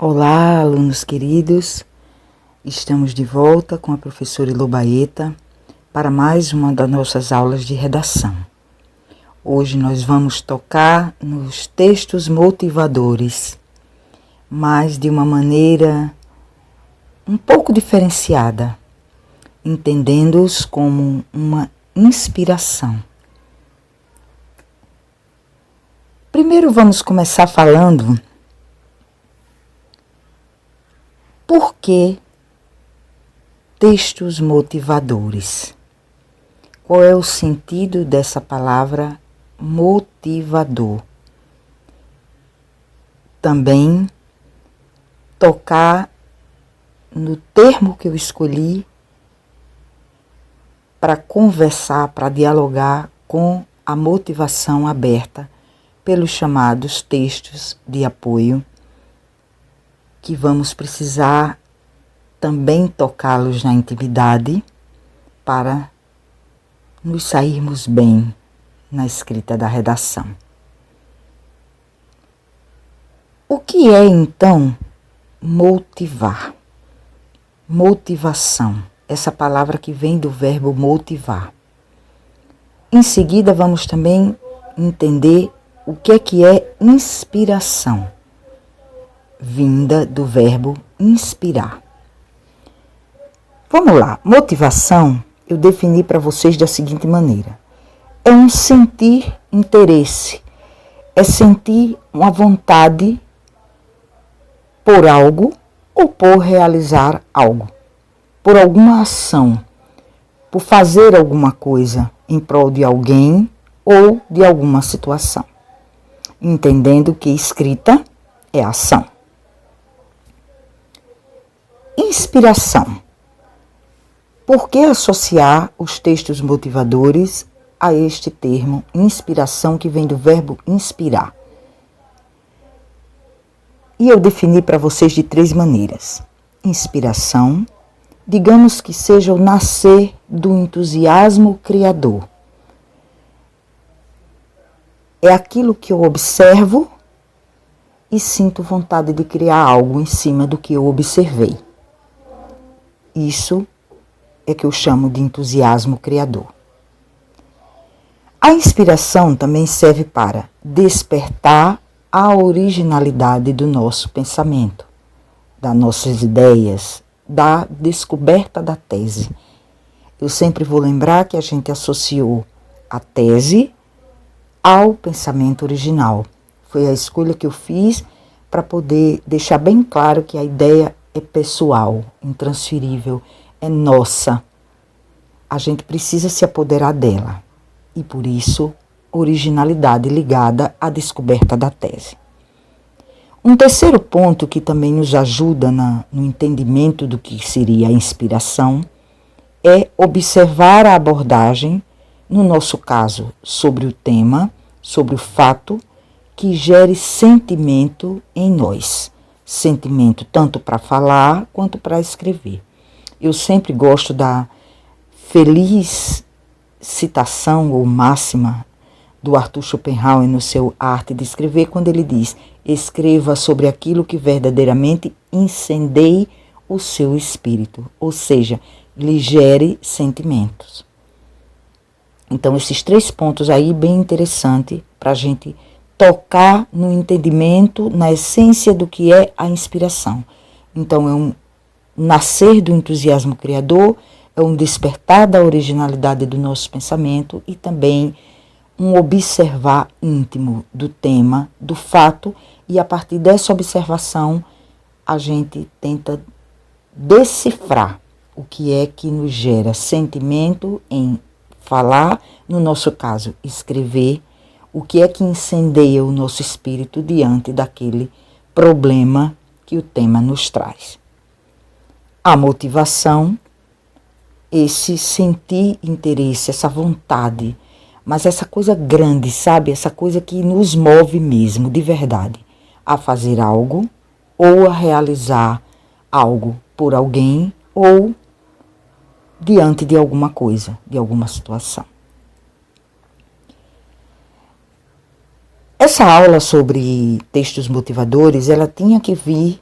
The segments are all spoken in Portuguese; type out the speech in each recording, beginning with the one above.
Olá, alunos queridos, estamos de volta com a professora Ilô Baeta para mais uma das nossas aulas de redação. Hoje nós vamos tocar nos textos motivadores, mas de uma maneira um pouco diferenciada, entendendo-os como uma inspiração. Primeiro vamos começar falando por que textos motivadores? Qual é o sentido dessa palavra motivador? Também tocar no termo que eu escolhi para conversar, para dialogar com a motivação aberta pelos chamados textos de apoio, que vamos precisar também tocá-los na intimidade para nos sairmos bem na escrita da redação. O que é, então, motivar? Motivação, essa palavra que vem do verbo motivar. Em seguida, vamos também entender o que é inspiração, vinda do verbo inspirar. Vamos lá, motivação eu defini para vocês da seguinte maneira: é um sentir interesse, é sentir uma vontade por algo ou por realizar algo, por alguma ação, por fazer alguma coisa em prol de alguém ou de alguma situação, entendendo que escrita é ação. Inspiração. Por que associar os textos motivadores a este termo inspiração, que vem do verbo inspirar? E eu defini para vocês de 3 maneiras. Inspiração, digamos que seja o nascer do entusiasmo criador. É aquilo que eu observo e sinto vontade de criar algo em cima do que eu observei. Isso é que eu chamo de entusiasmo criador. A inspiração também serve para despertar a originalidade do nosso pensamento, das nossas ideias, da descoberta da tese. Eu sempre vou lembrar que a gente associou a tese ao pensamento original. Foi a escolha que eu fiz para poder deixar bem claro que a ideia é pessoal, intransferível, é nossa. A gente precisa se apoderar dela. E por isso, originalidade ligada à descoberta da tese. Um terceiro ponto que também nos ajuda no entendimento do que seria a inspiração é observar a abordagem, no nosso caso, sobre o tema, sobre o fato, que gere sentimento em nós. Sentimento tanto para falar quanto para escrever. Eu sempre gosto da feliz citação ou máxima do Arthur Schopenhauer no seu Arte de Escrever, quando ele diz: escreva sobre aquilo que verdadeiramente incendeie o seu espírito, ou seja, lhe gere sentimentos. Então, esses 3 pontos aí, bem interessante para a gente tocar no entendimento, na essência do que é a inspiração. Então, é um nascer do entusiasmo criador, é um despertar da originalidade do nosso pensamento e também um observar íntimo do tema, do fato, e a partir dessa observação a gente tenta decifrar o que é que nos gera sentimento em falar, no nosso caso, escrever, o que é que incendeia o nosso espírito diante daquele problema que o tema nos traz. A motivação, esse sentir interesse, essa vontade, mas essa coisa grande, sabe? Essa coisa que nos move mesmo, de verdade, a fazer algo ou a realizar algo por alguém ou diante de alguma coisa, de alguma situação. Essa aula sobre textos motivadores, ela tinha que vir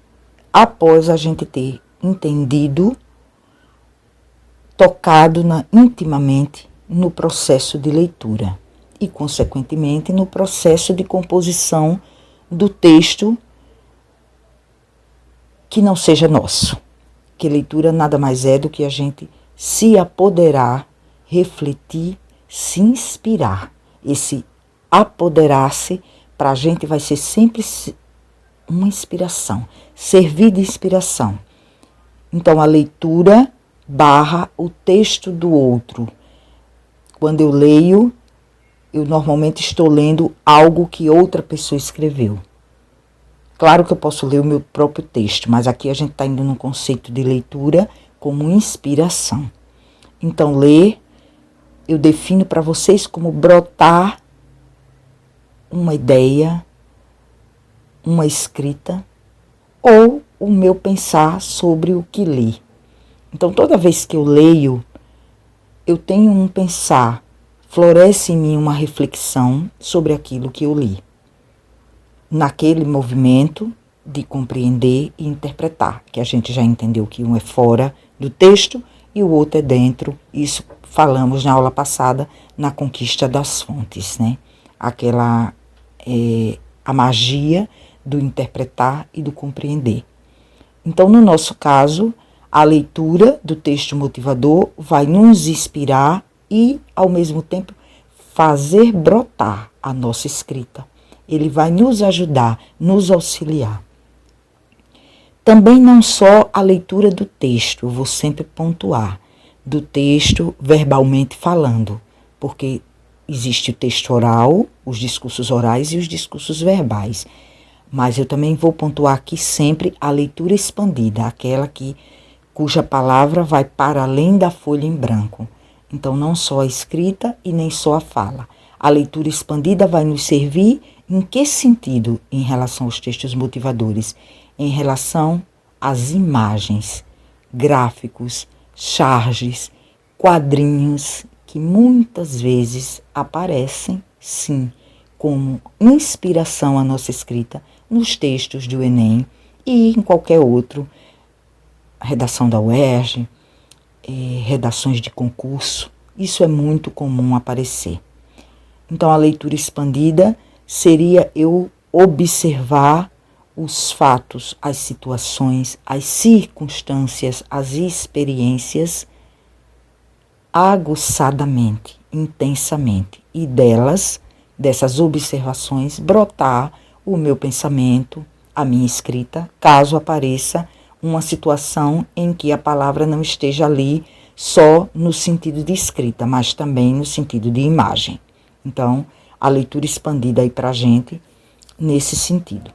após a gente ter entendido, tocado intimamente no processo de leitura e, consequentemente, no processo de composição do texto que não seja nosso. Que leitura nada mais é do que a gente se apoderar, refletir, se inspirar. Esse apoderar-se para a gente vai ser sempre uma inspiração, servir de inspiração. Então, a leitura barra o texto do outro. Quando eu leio, eu normalmente estou lendo algo que outra pessoa escreveu. Claro que eu posso ler o meu próprio texto, mas aqui a gente está indo no conceito de leitura como inspiração. Então, ler, eu defino para vocês como brotar uma ideia, uma escrita, ou o meu pensar sobre o que li. Então, toda vez que eu leio, eu tenho um pensar, floresce em mim uma reflexão sobre aquilo que eu li. Naquele movimento de compreender e interpretar, que a gente já entendeu que um é fora do texto e o outro é dentro. Isso falamos na aula passada, na conquista das fontes, né? A magia do interpretar e do compreender. Então, no nosso caso, a leitura do texto motivador vai nos inspirar e, ao mesmo tempo, fazer brotar a nossa escrita. Ele vai nos ajudar, nos auxiliar. Também não só a leitura do texto, eu vou sempre pontuar, do texto verbalmente falando, porque existe o texto oral, os discursos orais e os discursos verbais. Mas eu também vou pontuar aqui sempre a leitura expandida, aquela cuja palavra vai para além da folha em branco. Então, não só a escrita e nem só a fala. A leitura expandida vai nos servir em que sentido em relação aos textos motivadores? Em relação às imagens, gráficos, charges, quadrinhos que muitas vezes aparecem, sim, como inspiração à nossa escrita nos textos do Enem e em qualquer outro, redação da UERJ, redações de concurso. Isso é muito comum aparecer. Então, a leitura expandida seria eu observar os fatos, as situações, as circunstâncias, as experiências aguçadamente, intensamente. E dessas observações, brotar o meu pensamento, a minha escrita, caso apareça uma situação em que a palavra não esteja ali só no sentido de escrita, mas também no sentido de imagem. Então, a leitura expandida aí para a gente nesse sentido.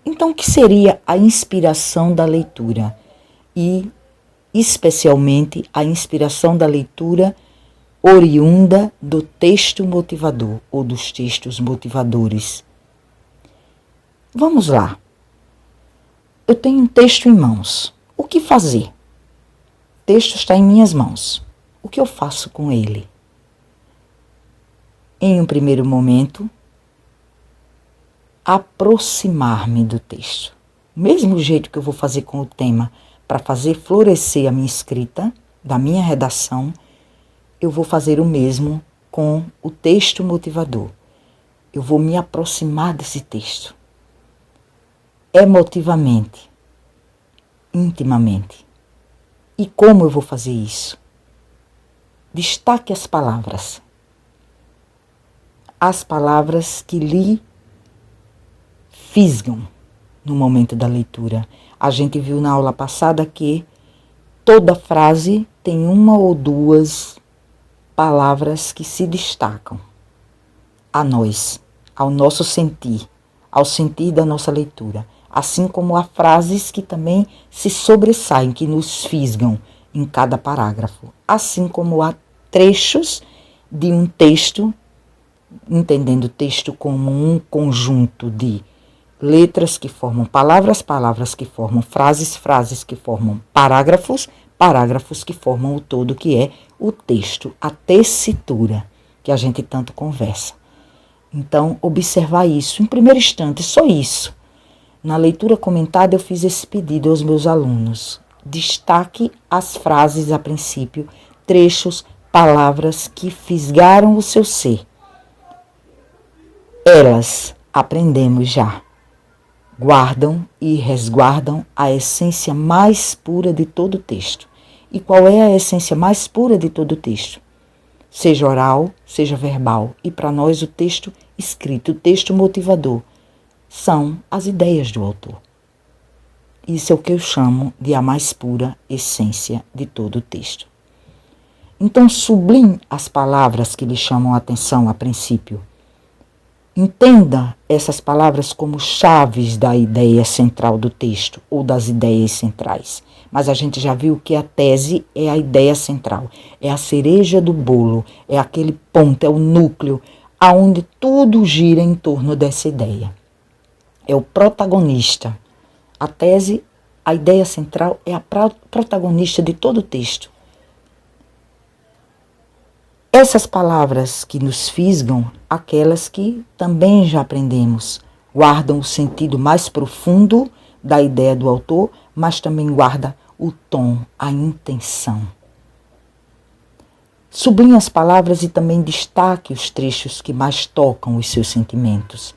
Então, o que seria a inspiração da leitura? E, especialmente, a inspiração da leitura oriunda do texto motivador ou dos textos motivadores. Vamos lá. Eu tenho um texto em mãos. O que fazer? O texto está em minhas mãos. O que eu faço com ele? Em um primeiro momento, aproximar-me do texto. Mesmo jeito que eu vou fazer com o tema, para fazer florescer a minha escrita, da minha redação, eu vou fazer o mesmo com o texto motivador. Eu vou me aproximar desse texto. Emotivamente, intimamente. E como eu vou fazer isso? Destaque as palavras. As palavras que lhe fisgam no momento da leitura. A gente viu na aula passada que toda frase tem uma ou duas palavras que se destacam a nós, ao nosso sentir, ao sentir da nossa leitura. Assim como há frases que também se sobressaem, que nos fisgam em cada parágrafo. Assim como há trechos de um texto, entendendo o texto como um conjunto de letras que formam palavras, palavras que formam frases, frases que formam parágrafos, parágrafos que formam o todo que é o texto, a tessitura que a gente tanto conversa. Então, observar isso, em primeiro instante, só isso. Na leitura comentada eu fiz esse pedido aos meus alunos. Destaque as frases a princípio, trechos, palavras que fisgaram o seu ser. Elas, aprendemos já, guardam e resguardam a essência mais pura de todo o texto. E qual é a essência mais pura de todo o texto? Seja oral, seja verbal. E para nós o texto escrito, o texto motivador, são as ideias do autor. Isso é o que eu chamo de a mais pura essência de todo o texto. Então sublime as palavras que lhe chamam a atenção a princípio. Entenda essas palavras como chaves da ideia central do texto ou das ideias centrais. Mas a gente já viu que a tese é a ideia central, é a cereja do bolo, é aquele ponto, é o núcleo, aonde tudo gira em torno dessa ideia. É o protagonista. A tese, a ideia central, é a protagonista de todo o texto. Essas palavras que nos fisgam, aquelas que também já aprendemos, guardam o sentido mais profundo da ideia do autor, mas também guarda o tom, a intenção. Sublinhe as palavras e também destaque os trechos que mais tocam os seus sentimentos.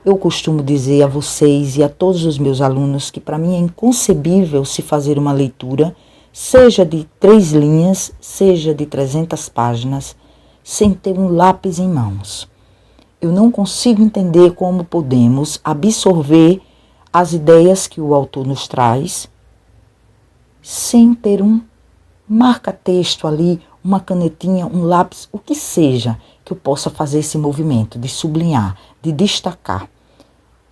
Eu costumo dizer a vocês e a todos os meus alunos que para mim é inconcebível se fazer uma leitura, seja de 3 linhas, seja de 300 páginas, sem ter um lápis em mãos. Eu não consigo entender como podemos absorver as ideias que o autor nos traz sem ter um marca-texto ali, uma canetinha, um lápis, o que seja que eu possa fazer esse movimento de sublinhar, de destacar.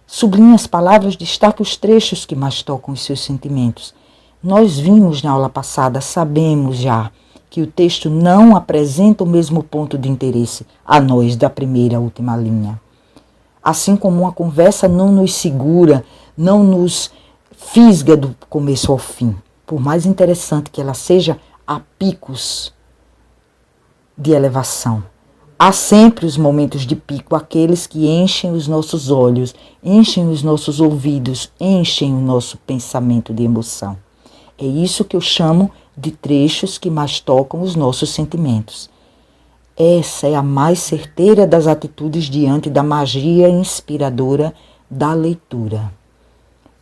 Sublinhe as palavras, destaque os trechos que mais tocam os seus sentimentos. Nós vimos na aula passada, sabemos já, que o texto não apresenta o mesmo ponto de interesse a nós da primeira à última linha. Assim como uma conversa não nos segura, não nos fisga do começo ao fim. Por mais interessante que ela seja, há picos de elevação. Há sempre os momentos de pico, aqueles que enchem os nossos olhos, enchem os nossos ouvidos, enchem o nosso pensamento de emoção. É isso que eu chamo de trechos que mais tocam os nossos sentimentos. Essa é a mais certeira das atitudes diante da magia inspiradora da leitura.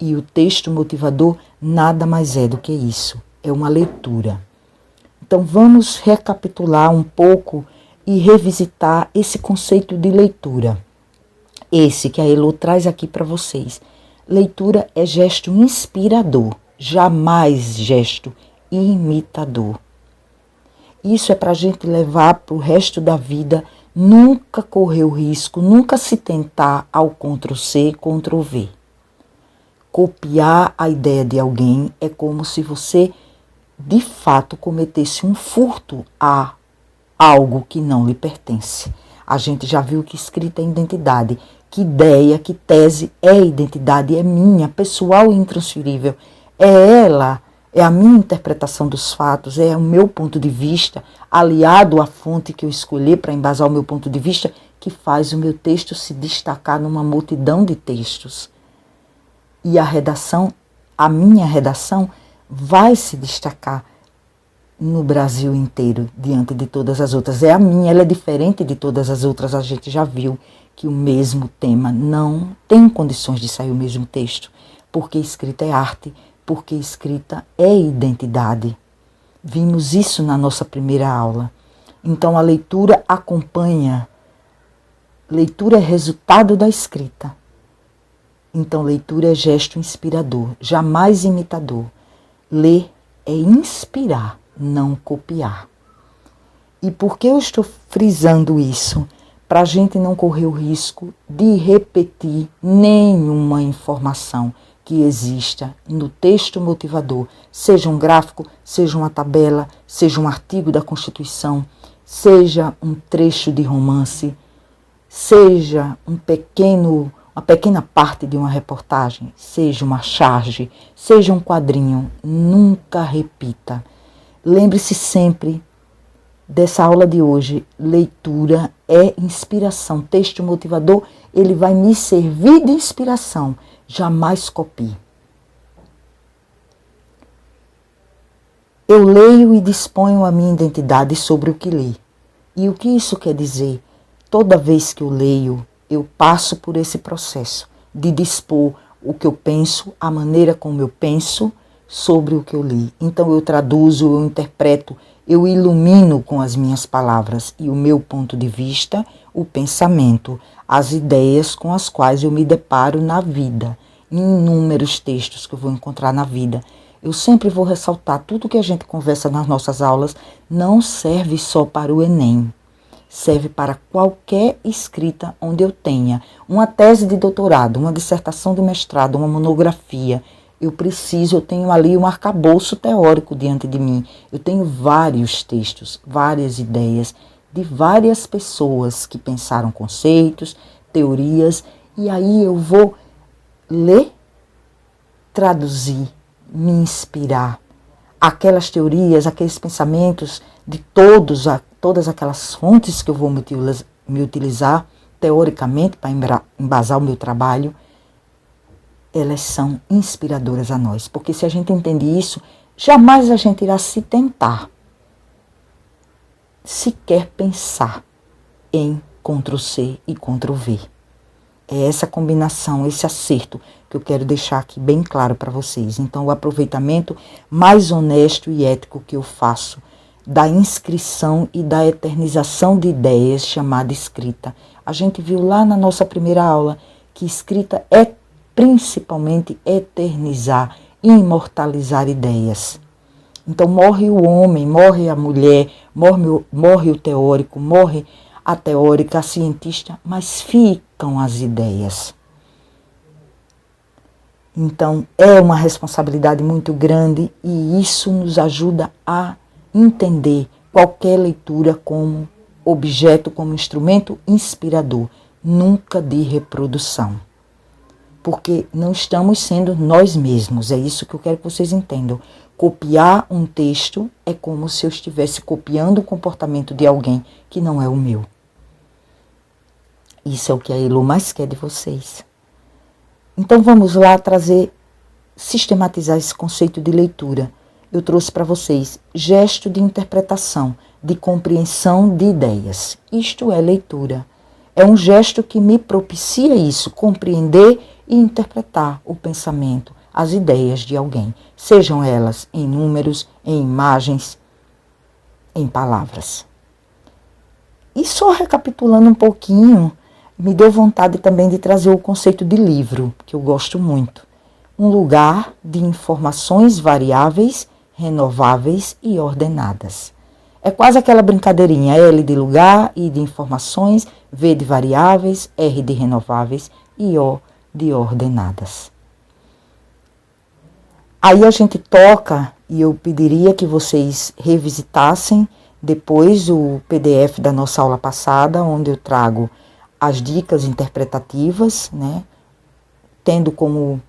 E o texto motivador nada mais é do que isso, é uma leitura. Então vamos recapitular um pouco e revisitar esse conceito de leitura. Esse que a Elo traz aqui para vocês. Leitura é gesto inspirador, jamais gesto imitador. Isso é para a gente levar para o resto da vida, nunca correr o risco, nunca se tentar ao Ctrl+C, Ctrl+V. Copiar a ideia de alguém é como se você, de fato, cometesse um furto a algo que não lhe pertence. A gente já viu que escrita é identidade, que ideia, que tese é identidade, é minha, pessoal e intransferível. É ela, é a minha interpretação dos fatos, é o meu ponto de vista, aliado à fonte que eu escolhi para embasar o meu ponto de vista, que faz o meu texto se destacar numa multidão de textos. E a redação, a minha redação, vai se destacar no Brasil inteiro, diante de todas as outras. É a minha, ela é diferente de todas as outras. A gente já viu que o mesmo tema não tem condições de sair o mesmo texto, porque escrita é arte, porque escrita é identidade. Vimos isso na nossa primeira aula. Então a leitura acompanha. Leitura é resultado da escrita. Então leitura é gesto inspirador, jamais imitador. Ler é inspirar, não copiar. E por que eu estou frisando isso? Para a gente não correr o risco de repetir nenhuma informação que exista no texto motivador, seja um gráfico, seja uma tabela, seja um artigo da Constituição, seja um trecho de romance, seja uma pequena parte de uma reportagem, seja uma charge, seja um quadrinho. Nunca repita. Lembre-se sempre dessa aula de hoje. Leitura é inspiração. Texto motivador, ele vai me servir de inspiração. Jamais copie. Eu leio e disponho a minha identidade sobre o que li. E o que isso quer dizer? Toda vez que eu leio, eu passo por esse processo de dispor o que eu penso, a maneira como eu penso sobre o que eu li. Então eu traduzo, eu interpreto, eu ilumino com as minhas palavras e o meu ponto de vista, o pensamento, as ideias com as quais eu me deparo na vida, em inúmeros textos que eu vou encontrar na vida. Eu sempre vou ressaltar, tudo que a gente conversa nas nossas aulas não serve só para o Enem. Serve para qualquer escrita onde eu tenha uma tese de doutorado, uma dissertação de mestrado, uma monografia. Eu tenho ali um arcabouço teórico diante de mim. Eu tenho vários textos, várias ideias de várias pessoas que pensaram conceitos, teorias, e aí eu vou ler, traduzir, me inspirar. Aquelas teorias, aqueles pensamentos de todas aquelas fontes que eu vou me utilizar teoricamente para embasar o meu trabalho, elas são inspiradoras a nós. Porque se a gente entende isso, jamais a gente irá se tentar, sequer pensar em Ctrl+C e Ctrl+V. É essa combinação, esse acerto que eu quero deixar aqui bem claro para vocês. Então, o aproveitamento mais honesto e ético que eu faço da inscrição e da eternização de ideias chamada escrita. A gente viu lá na nossa primeira aula que escrita é principalmente eternizar, imortalizar ideias. Então morre o homem, morre a mulher, morre o teórico, morre a teórica, a cientista, mas ficam as ideias. Então é uma responsabilidade muito grande e isso nos ajuda a entender qualquer leitura como objeto, como instrumento inspirador, nunca de reprodução. Porque não estamos sendo nós mesmos, é isso que eu quero que vocês entendam. Copiar um texto é como se eu estivesse copiando o comportamento de alguém que não é o meu. Isso é o que a Elo mais quer de vocês. Então vamos lá sistematizar esse conceito de leitura. Eu trouxe para vocês gesto de interpretação, de compreensão de ideias. Isto é leitura. É um gesto que me propicia isso, compreender e interpretar o pensamento, as ideias de alguém, sejam elas em números, em imagens, em palavras. E só recapitulando um pouquinho, me deu vontade também de trazer o conceito de livro, que eu gosto muito. Um lugar de informações variáveis, renováveis e ordenadas. É quase aquela brincadeirinha, L de lugar, I de informações, V de variáveis, R de renováveis e O de ordenadas. Aí a gente toca, e eu pediria que vocês revisitassem depois o PDF da nossa aula passada, onde eu trago as dicas interpretativas, né, tendo como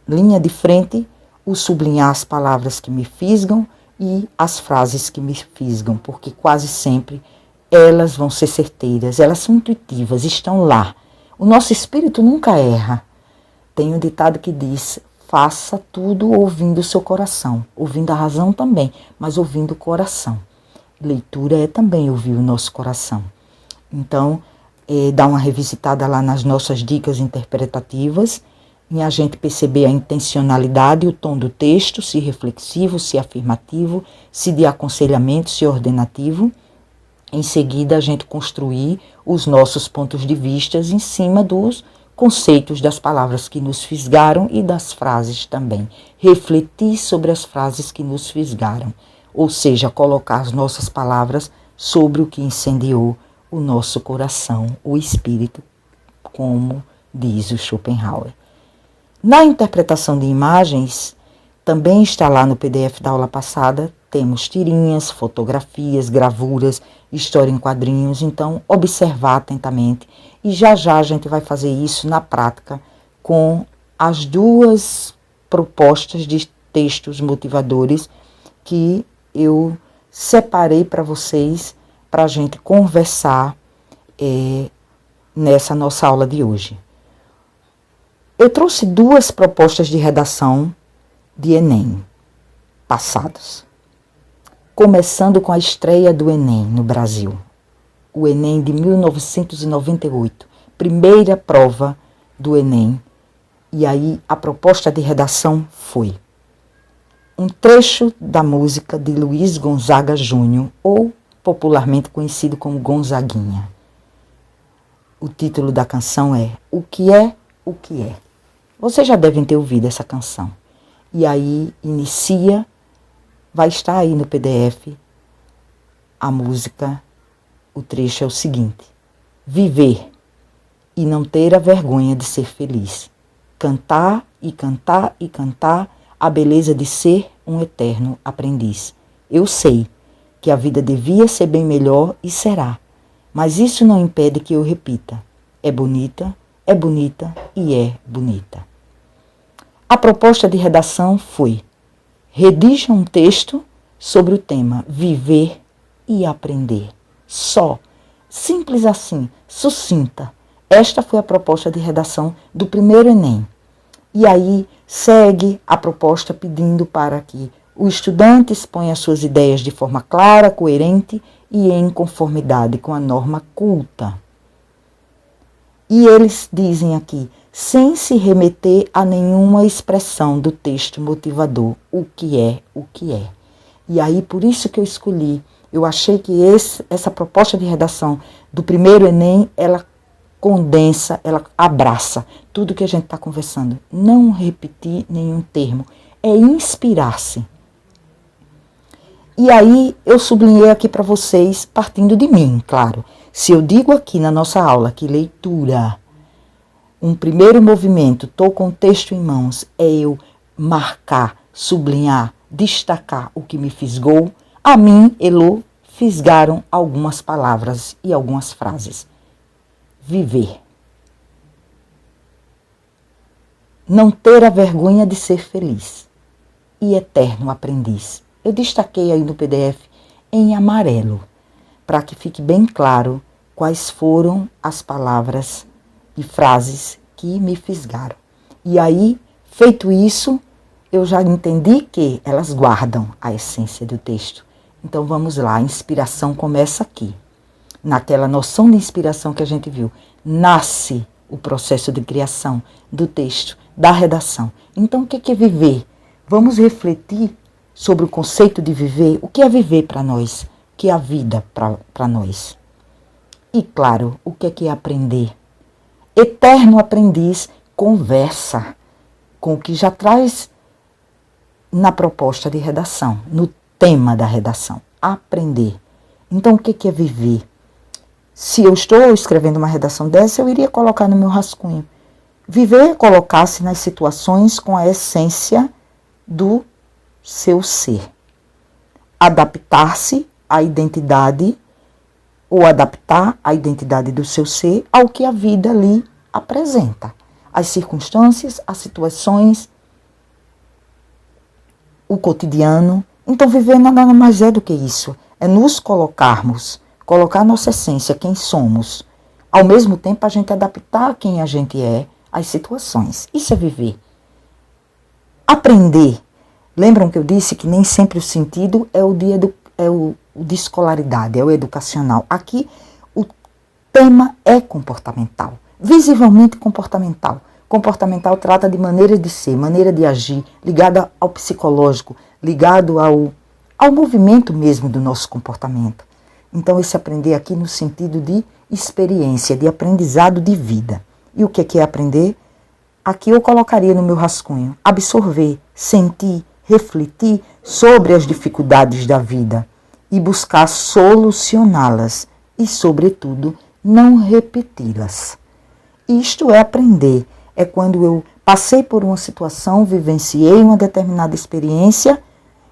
linha de frente o sublinhar as palavras que me fisgam e as frases que me fisgam, porque quase sempre elas vão ser certeiras, elas são intuitivas, estão lá. O nosso espírito nunca erra. Tem um ditado que diz: faça tudo ouvindo o seu coração, ouvindo a razão também, mas ouvindo o coração. Leitura é também ouvir o nosso coração. Então, dá uma revisitada lá nas nossas dicas interpretativas, e a gente perceber a intencionalidade e o tom do texto, se reflexivo, se afirmativo, se de aconselhamento, se ordenativo. Em seguida, a gente construir os nossos pontos de vista em cima dos conceitos das palavras que nos fisgaram e das frases também. Refletir sobre as frases que nos fisgaram, ou seja, colocar as nossas palavras sobre o que incendiou o nosso coração, o espírito, como diz o Schopenhauer. Na interpretação de imagens, também está lá no PDF da aula passada, temos tirinhas, fotografias, gravuras, história em quadrinhos, então observar atentamente. E já a gente vai fazer isso na prática com as duas propostas de textos motivadores que eu separei para vocês, para a gente conversar nessa nossa aula de hoje. Eu trouxe 2 propostas de redação de Enem passados. Começando com a estreia do Enem no Brasil. O Enem de 1998, primeira prova do Enem. E aí a proposta de redação foi um trecho da música de Luiz Gonzaga Júnior, ou popularmente conhecido como Gonzaguinha. O título da canção é O que é, o que é. Vocês já devem ter ouvido essa canção. E aí inicia, vai estar aí no PDF, a música, o trecho é o seguinte: viver e não ter a vergonha de ser feliz. Cantar e cantar e cantar a beleza de ser um eterno aprendiz. Eu sei que a vida devia ser bem melhor e será, mas isso não impede que eu repita. É bonita e é bonita. A proposta de redação foi: redija um texto sobre o tema viver e aprender. Só, simples assim, sucinta. Esta foi a proposta de redação do primeiro Enem. E aí segue a proposta pedindo para que o estudante exponha suas ideias de forma clara, coerente e em conformidade com a norma culta. E eles dizem aqui, sem se remeter a nenhuma expressão do texto motivador, o que é, o que é. E aí, por isso que eu escolhi, eu achei que essa proposta de redação do primeiro Enem, ela condensa, ela abraça tudo que a gente está conversando. Não repetir nenhum termo, é inspirar-se. E aí, eu sublinhei aqui para vocês, partindo de mim, claro. Se eu digo aqui na nossa aula que leitura, um primeiro movimento, estou com o texto em mãos, é eu marcar, sublinhar, destacar o que me fisgou, a mim, Elô, fisgaram algumas palavras e algumas frases. Viver. Não ter a vergonha de ser feliz. E eterno aprendiz. Eu destaquei aí no PDF em amarelo, para que fique bem claro quais foram as palavras e frases que me fisgaram. E aí, feito isso, eu já entendi que elas guardam a essência do texto. Então vamos lá, a inspiração começa aqui. Naquela noção de inspiração que a gente viu, nasce o processo de criação do texto, da redação. Então o que é viver? Vamos refletir sobre o conceito de viver. O que é viver para nós? O que é a vida para nós? E claro, o que é aprender? Eterno aprendiz conversa com o que já traz na proposta de redação, no tema da redação, aprender. Então o que é viver? Se eu estou escrevendo uma redação dessa, eu iria colocar no meu rascunho. Viver é colocar-se nas situações com a essência do seu ser. Adaptar-se à identidade, ou adaptar a identidade do seu ser ao que a vida lhe apresenta. As circunstâncias, as situações, o cotidiano. Então viver nada mais é do que isso. É nos colocarmos, colocar nossa essência, quem somos. Ao mesmo tempo a gente adaptar quem a gente é às situações. Isso é viver. Aprender. Lembram que eu disse que nem sempre o sentido é o de escolaridade, é o educacional. Aqui o tema é comportamental, visivelmente comportamental. Comportamental trata de maneira de ser, maneira de agir, ligada ao psicológico, ligado ao movimento mesmo do nosso comportamento. Então esse aprender aqui no sentido de experiência, de aprendizado de vida. E o que é aprender? Aqui eu colocaria no meu rascunho, absorver, sentir, refletir sobre as dificuldades da vida e buscar solucioná-las e, sobretudo, não repeti-las. Isto é aprender. É quando eu passei por uma situação, vivenciei uma determinada experiência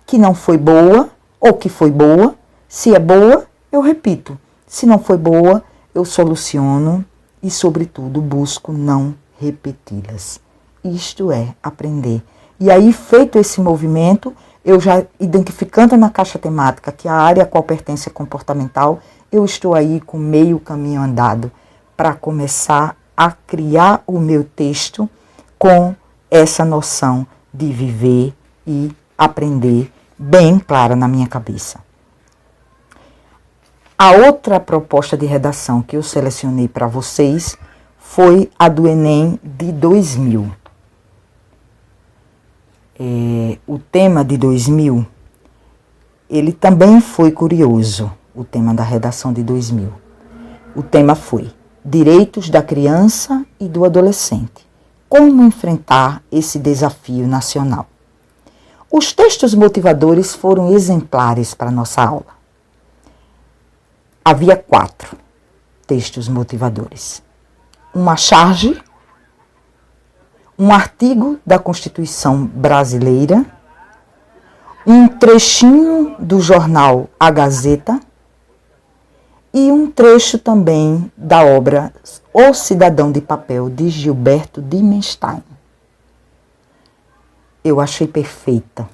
que não foi boa ou que foi boa. Se é boa, eu repito. Se não foi boa, eu soluciono e, sobretudo, busco não repeti-las. Isto é aprender. E aí, feito esse movimento, eu já identificando na caixa temática que a área a qual pertence é comportamental, eu estou aí com meio caminho andado para começar a criar o meu texto com essa noção de viver e aprender bem clara na minha cabeça. A outra proposta de redação que eu selecionei para vocês foi a do Enem de 2000. O tema de 2000, ele também foi curioso, o tema da redação de 2000. O tema foi Direitos da Criança e do Adolescente. Como enfrentar esse desafio nacional? Os textos motivadores foram exemplares para a nossa aula. Havia 4 textos motivadores. Uma charge, um artigo da Constituição Brasileira, um trechinho do jornal A Gazeta e um trecho também da obra O Cidadão de Papel, de Gilberto Dimenstein. Eu achei perfeita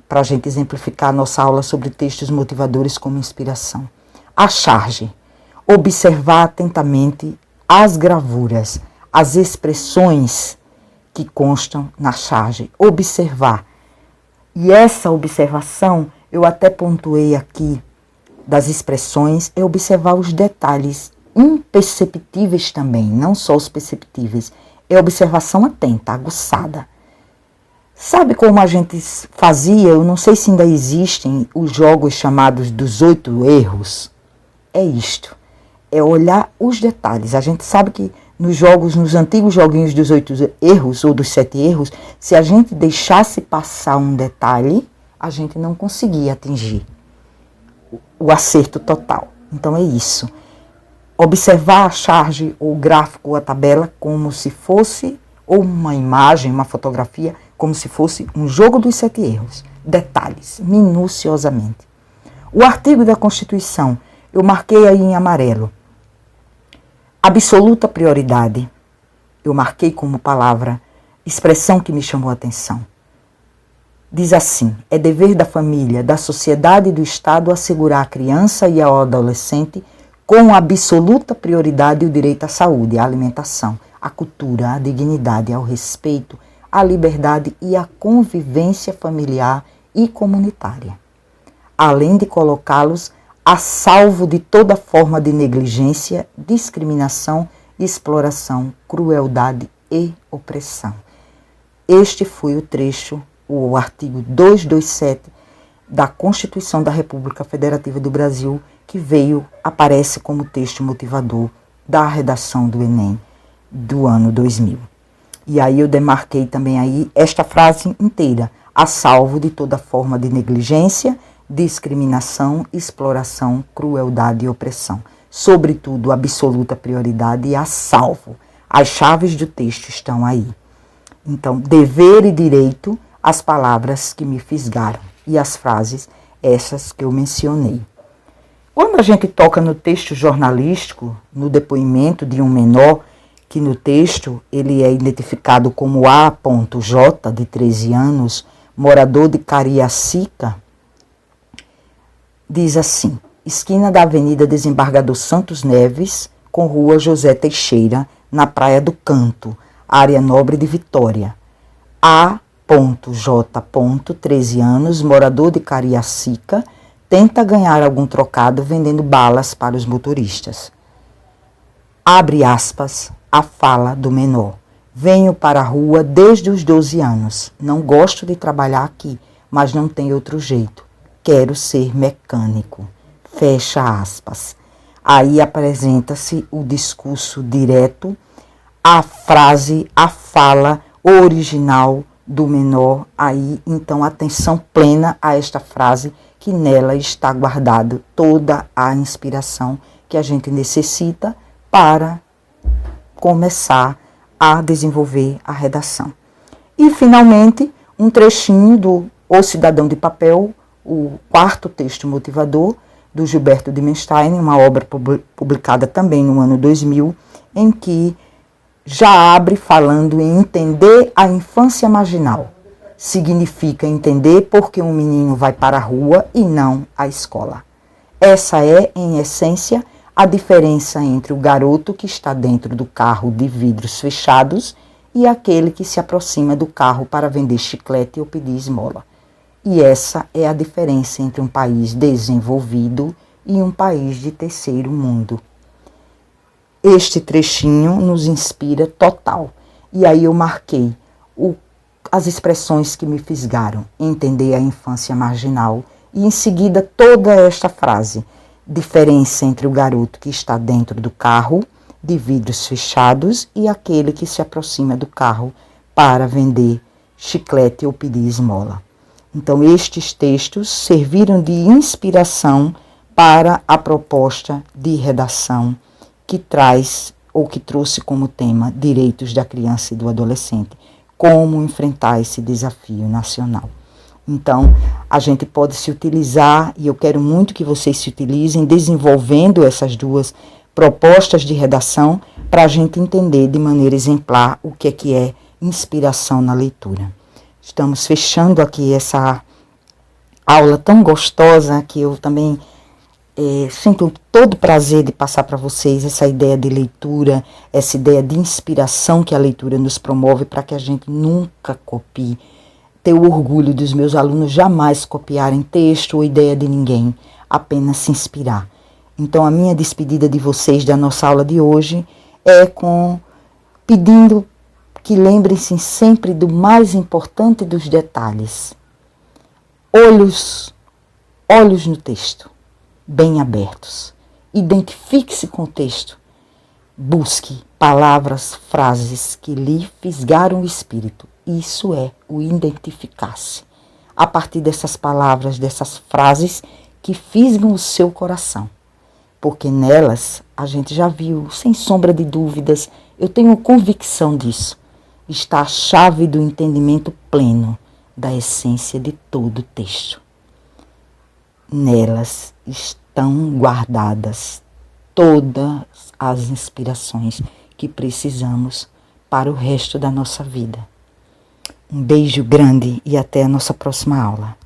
para a gente exemplificar a nossa aula sobre textos motivadores como inspiração. A charge, observar atentamente as gravuras, as expressões que constam na charge, observar. E essa observação, eu até pontuei aqui das expressões, é observar os detalhes imperceptíveis também, não só os perceptíveis, é observação atenta, aguçada. Sabe como a gente fazia, eu não sei se ainda existem os jogos chamados dos 8 erros? É isto, é olhar os detalhes. A gente sabe que nos antigos joguinhos dos 8 erros ou dos 7 erros, se a gente deixasse passar um detalhe, a gente não conseguia atingir o acerto total. Então é isso. Observar a charge, ou o gráfico, ou a tabela, como se fosse, ou uma imagem, uma fotografia, como se fosse um jogo dos 7 erros. Detalhes, minuciosamente. O artigo da Constituição, eu marquei aí em amarelo. Absoluta prioridade, eu marquei como palavra, expressão que me chamou a atenção. Diz assim: é dever da família, da sociedade e do Estado assegurar à criança e ao adolescente com absoluta prioridade o direito à saúde, à alimentação, à cultura, à dignidade, ao respeito, à liberdade e à convivência familiar e comunitária, além de colocá-los a salvo de toda forma de negligência, discriminação, exploração, crueldade e opressão. Este foi o trecho, o artigo 227 da Constituição da República Federativa do Brasil, que aparece como texto motivador da redação do Enem do ano 2000. E aí eu demarquei também aí esta frase inteira: a salvo de toda forma de negligência, discriminação, exploração, crueldade e opressão. Sobretudo, absoluta prioridade e a salvo. As chaves do texto estão aí. Então, dever e direito, as palavras que me fisgaram. E as frases, essas que eu mencionei. Quando a gente toca no texto jornalístico, no depoimento de um menor, que no texto ele é identificado como A.J, de 13 anos, morador de Cariacica, diz assim: esquina da Avenida Desembargador Santos Neves, com Rua José Teixeira, na Praia do Canto, área nobre de Vitória. A.J, 13 anos, morador de Cariacica, tenta ganhar algum trocado vendendo balas para os motoristas. Abre aspas, a fala do menor. Venho para a rua desde os 12 anos. Não gosto de trabalhar aqui, mas não tem outro jeito. Quero ser mecânico. Fecha aspas. Aí apresenta-se o discurso direto, a frase, a fala original do menor. Aí, então, atenção plena a esta frase, que nela está guardada toda a inspiração que a gente necessita para começar a desenvolver a redação. E, finalmente, um trechinho do O Cidadão de Papel, o 4º texto motivador, do Gilberto Dimenstein, uma obra publicada também no ano 2000, em que já abre falando em entender a infância marginal. Significa entender por que um menino vai para a rua e não à escola. Essa é, em essência, a diferença entre o garoto que está dentro do carro de vidros fechados e aquele que se aproxima do carro para vender chiclete ou pedir esmola. E essa é a diferença entre um país desenvolvido e um país de terceiro mundo. Este trechinho nos inspira total. E aí eu marquei as expressões que me fisgaram, entender a infância marginal, e em seguida toda esta frase, diferença entre o garoto que está dentro do carro, de vidros fechados, e aquele que se aproxima do carro para vender chiclete ou pedir esmola. Então estes textos serviram de inspiração para a proposta de redação que traz ou que trouxe como tema direitos da criança e do adolescente, como enfrentar esse desafio nacional. Então, a gente pode se utilizar, e eu quero muito que vocês se utilizem, desenvolvendo essas duas propostas de redação, para a gente entender de maneira exemplar o que é inspiração na leitura. Estamos fechando aqui essa aula tão gostosa, que eu também sinto todo prazer de passar para vocês essa ideia de leitura, essa ideia de inspiração que a leitura nos promove, para que a gente nunca copie. Ter o orgulho dos meus alunos jamais copiarem texto ou ideia de ninguém, apenas se inspirar. Então a minha despedida de vocês da nossa aula de hoje é pedindo que lembrem-se sempre do mais importante dos detalhes. Olhos no texto, bem abertos. Identifique-se com o texto. Busque palavras, frases que lhe fisgaram o espírito. Isso é o identificar-se. A partir dessas palavras, dessas frases que fisgam o seu coração. Porque nelas, a gente já viu, sem sombra de dúvidas, eu tenho convicção disso, está a chave do entendimento pleno da essência de todo o texto. Nelas estão guardadas todas as inspirações que precisamos para o resto da nossa vida. Um beijo grande e até a nossa próxima aula.